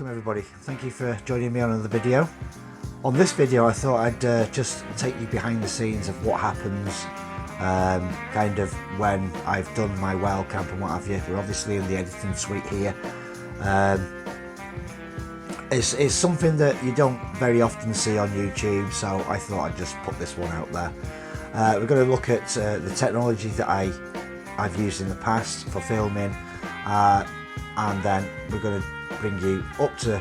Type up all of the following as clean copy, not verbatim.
Welcome everybody, thank you for joining me on another video. On this video I thought I'd just take you behind the scenes of what happens kind of when I've done my wild camp and what have you. We're obviously in the editing suite here. It's something that you don't very often see on YouTube, so I thought I'd just put this one out there. We're going to look at the technology that I've used in the past for filming, and then we're going to bring you up to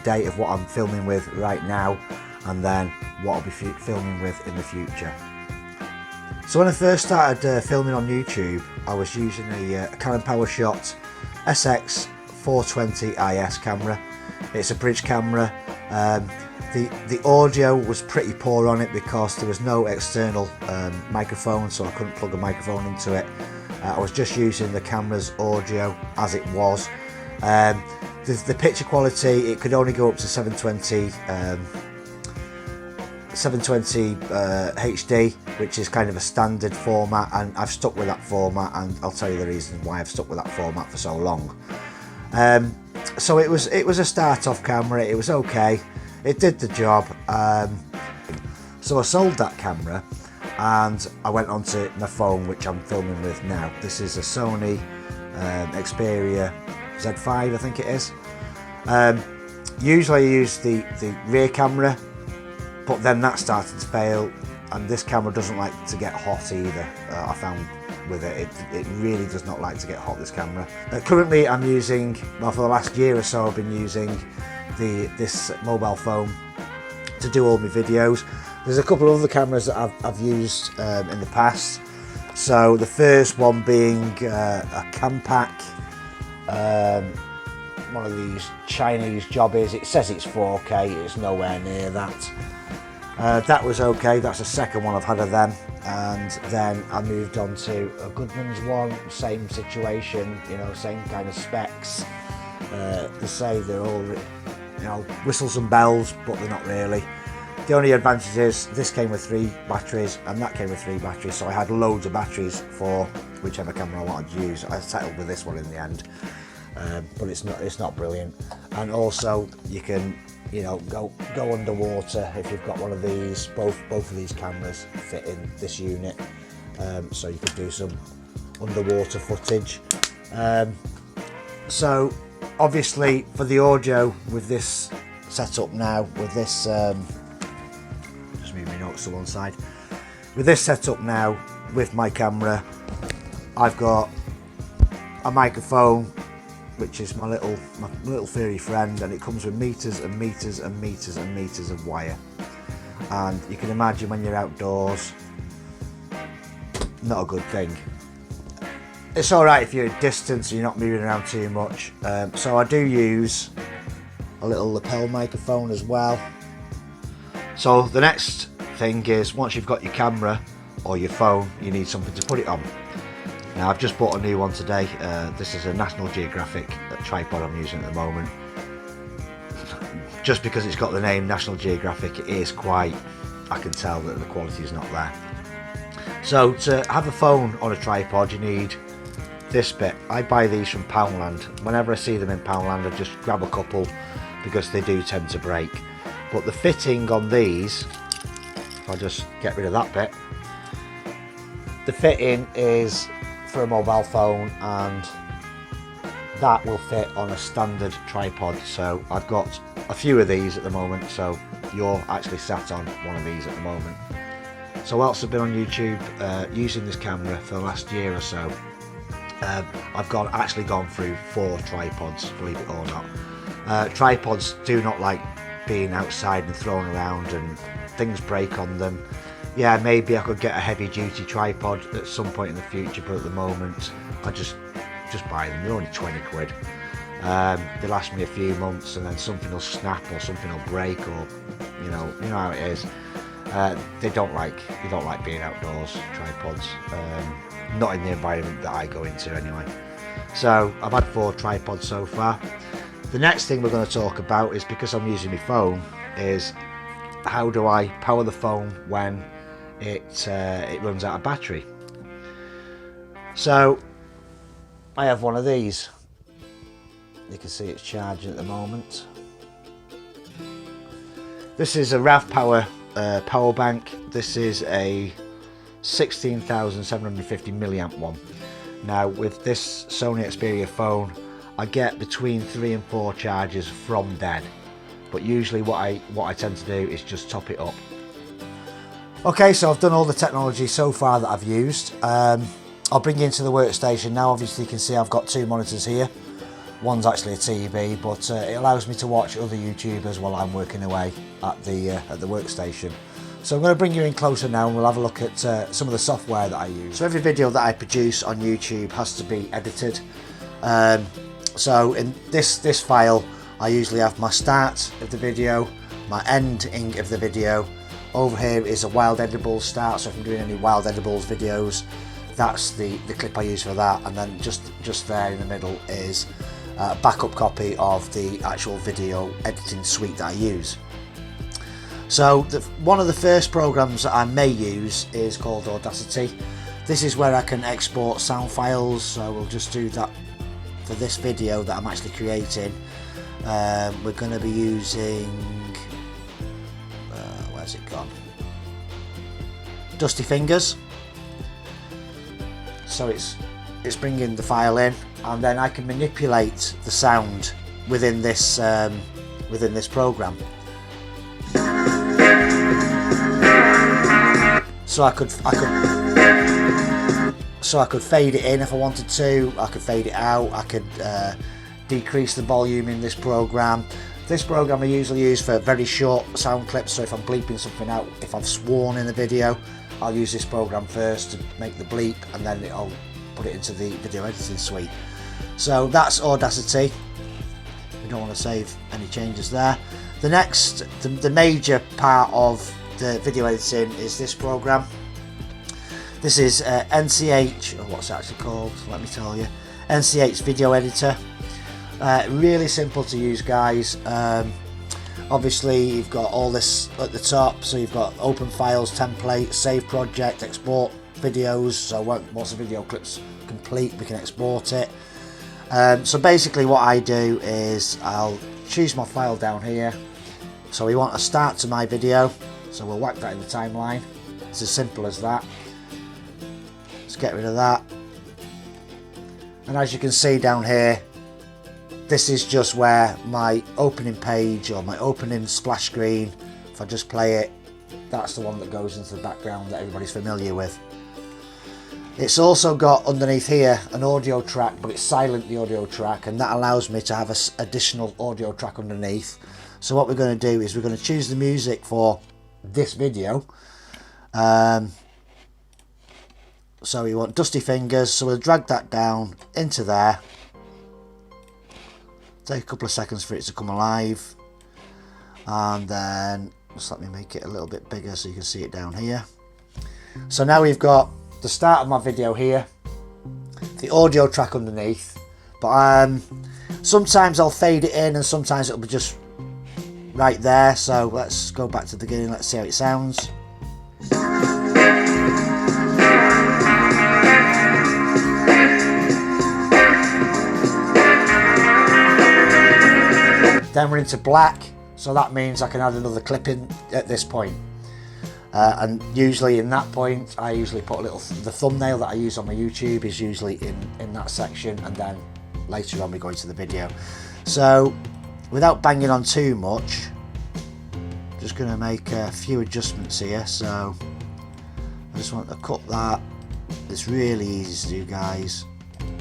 date of what I'm filming with right now, and then what I'll be filming with in the future. So when I first started filming on YouTube, I was using a Canon PowerShot SX420 IS camera. It's a bridge camera. The audio was pretty poor on it because there was no external microphone, so I couldn't plug a microphone into it. I was just using the camera's audio as it was. The picture quality, it could only go up to 720 HD, which is kind of a standard format, and I've stuck with that format, and I'll tell you the reason why I've stuck with that format for so long. So it was a start-off camera. It was okay, it did the job. So I sold that camera and I went on to my phone, which I'm filming with now. This is a Sony Xperia Z5, I think it is. Usually I use the rear camera, but then that started to fail, and this camera doesn't like to get hot either. I found with it really does not like to get hot, this camera. Currently I'm using, well, for the last year or so I've been using this mobile phone to do all my videos. There's a couple of other cameras that I've used in the past. So the first one being a Campac, one of these Chinese jobbies. It says it's 4K, it's nowhere near that. That was okay. That's the second one I've had of them. And then I moved on to a Goodman's one, same situation, you know, same kind of specs. They say they're all, you know, whistles and bells, but they're not really. The only advantage is this came with 3 batteries and that came with 3 batteries, so I had loads of batteries for whichever camera I wanted to use. I settled with this one in the end, but it's not brilliant. And also you can, you know, go underwater if you've got one of these. Both of these cameras fit in this unit, so you could do some underwater footage. So obviously for the audio with this setup now, with this just move my notes to one side. With this setup now, with my camera, I've got a microphone, which is my little furry friend, and it comes with meters and meters and meters and meters of wire. And you can imagine when you're outdoors, not a good thing. It's alright if you're at distance and you're not moving around too much. So I do use a little lapel microphone as well. So the next thing is, once you've got your camera or your phone, you need something to put it on. Now I've just bought a new one today. This is a National Geographic tripod I'm using at the moment. Just because it's got the name National Geographic, it is quite, I can tell that the quality is not there. So to have a phone on a tripod, you need this bit. I buy these from Poundland. Whenever I see them in Poundland, I just grab a couple because they do tend to break. But the fitting on these, if I just get rid of that bit, the fitting is for a mobile phone, and that will fit on a standard tripod. So I've got a few of these at the moment, so you're actually sat on one of these at the moment. So whilst I've been on YouTube using this camera for the last year or so, I've actually gone through 4 tripods, believe it or not. Tripods do not like being outside and thrown around, and things break on them. Yeah, maybe I could get a heavy duty tripod at some point in the future, but at the moment I just buy them. They're only 20 quid. They last me a few months, and then something will snap or something will break, or you know how it is. They don't like being outdoors, tripods, not in the environment that I go into anyway. So I've had 4 tripods so far. The next thing we're going to talk about is, because I'm using my phone, is how do I power the phone when it runs out of battery. So I have one of these. You can see it's charging at the moment. This is a RAV Power power bank. This is a 16,750 milliamp one. Now with this Sony Xperia phone, I get between 3 and 4 charges from dead, but usually what I tend to do is just top it up. Okay, so I've done all the technology so far that I've used. I'll bring you into the workstation now. Obviously you can see I've got 2 monitors here. One's actually a TV, but it allows me to watch other YouTubers while I'm working away at the workstation. So I'm going to bring you in closer now and we'll have a look at some of the software that I use. So every video that I produce on YouTube has to be edited. So in this file, I usually have my start of the video, my ending of the video. Over here is a wild edibles start, so if I'm doing any wild edibles videos, that's the clip I use for that. And then just there in the middle is a backup copy of the actual video editing suite that I use. So one of the first programs that I may use is called Audacity. This is where I can export sound files, so we'll just do that for this video that I'm actually creating. We're going to be using, where's it gone? Dusty Fingers. So it's bringing the file in, and then I can manipulate the sound within this program. So I could fade it in if I wanted to. I could fade it out. I could decrease the volume in this program. This program I usually use for very short sound clips. So if I'm bleeping something out, if I've sworn in a video, I'll use this program first to make the bleep, and then I'll put it into the video editing suite. So that's Audacity. We don't want to save any changes there. The next, the major part of the video editing is this program. This is NCH, or what's it actually called, let me tell you. NCH Video Editor. Really simple to use, guys. Obviously you've got all this at the top, so you've got open files, template, save project, export videos. So once the video clip's complete, we can export it. So basically what I do is I'll choose my file down here. So we want a start to my video, so we'll whack that in the timeline. It's as simple as that. Let's get rid of that. And as you can see down here, this is just where my opening page or my opening splash screen, if I just play it, that's the one that goes into the background that everybody's familiar with. It's also got underneath here an audio track, but it's silent, the audio track, and that allows me to have an additional audio track underneath. So what we're going to do is we're going to choose the music for this video. So we want Dusty Fingers, so we'll drag that down into there. Take a couple of seconds for it to come alive, and then just let me make it a little bit bigger so you can see it down here. So now we've got the start of my video here, the audio track underneath, but sometimes I'll fade it in and sometimes it'll be just right there. So let's go back to the beginning, let's see how it sounds. Then we're into black, so that means I can add another clip in at this point. And usually in that point, I usually put the thumbnail that I use on my YouTube is usually in that section, and then later on we go into the video. So without banging on too much, just going to make a few adjustments here. So I just want to cut that. It's really easy to do, guys.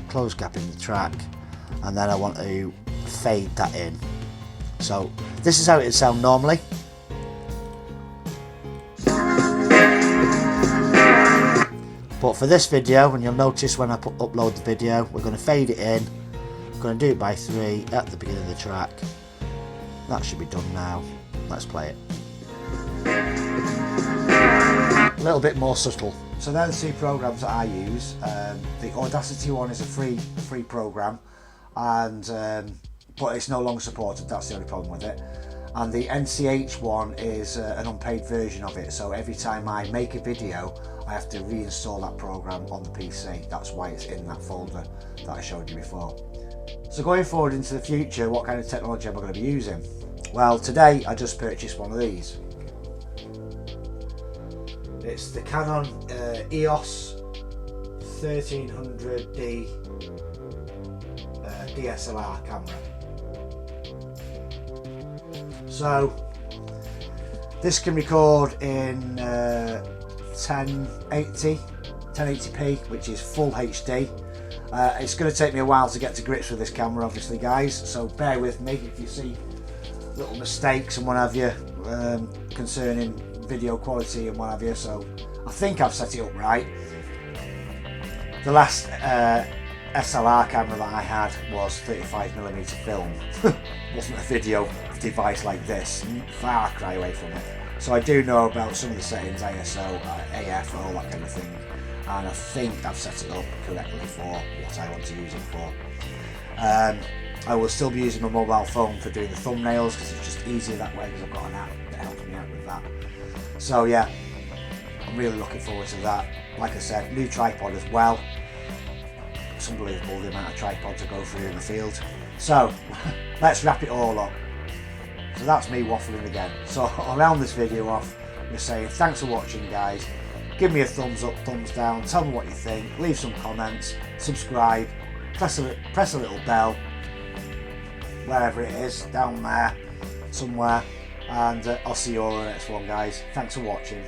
Close gap in the track, and then I want to fade that in. So this is how it would sound normally. But for this video, and you'll notice when I upload the video, we're going to fade it in. I'm going to do it by 3 at the beginning of the track. That should be done now. Let's play it. A little bit more subtle. So they're the 2 programs that I use. The Audacity one is a free program, and but it's no longer supported. That's the only problem with it. And the NCH one is an unpaid version of it. So every time I make a video, I have to reinstall that program on the PC. That's why it's in that folder that I showed you before. So going forward into the future, what kind of technology am I going to be using? Well, today I just purchased one of these. It's the Canon EOS 1300D DSLR camera. So this can record in 1080p, which is full HD. It's going to take me a while to get to grips with this camera, obviously, guys, so bear with me if you see little mistakes and what have you concerning video quality and what have you. So I think I've set it up right. The last SLR camera that I had was 35mm film. Wasn't a video device like this, far cry away from it. So I do know about some of the settings, ISO, AF, all that kind of thing, and I think I've set it up correctly for what I want to use it for. I will still be using my mobile phone for doing the thumbnails because it's just easier that way, because I've got an app that helps me out with that. So yeah, I'm really looking forward to that. Like I said, new tripod as well. It's unbelievable the amount of tripods I go through in the field. So let's wrap it all up. So that's me waffling again. So I'll round this video off with saying thanks for watching, guys. Give me a thumbs up, thumbs down, tell me what you think, leave some comments, subscribe, press a little bell, wherever it is, down there somewhere, and I'll see you all in the next one, guys. Thanks for watching.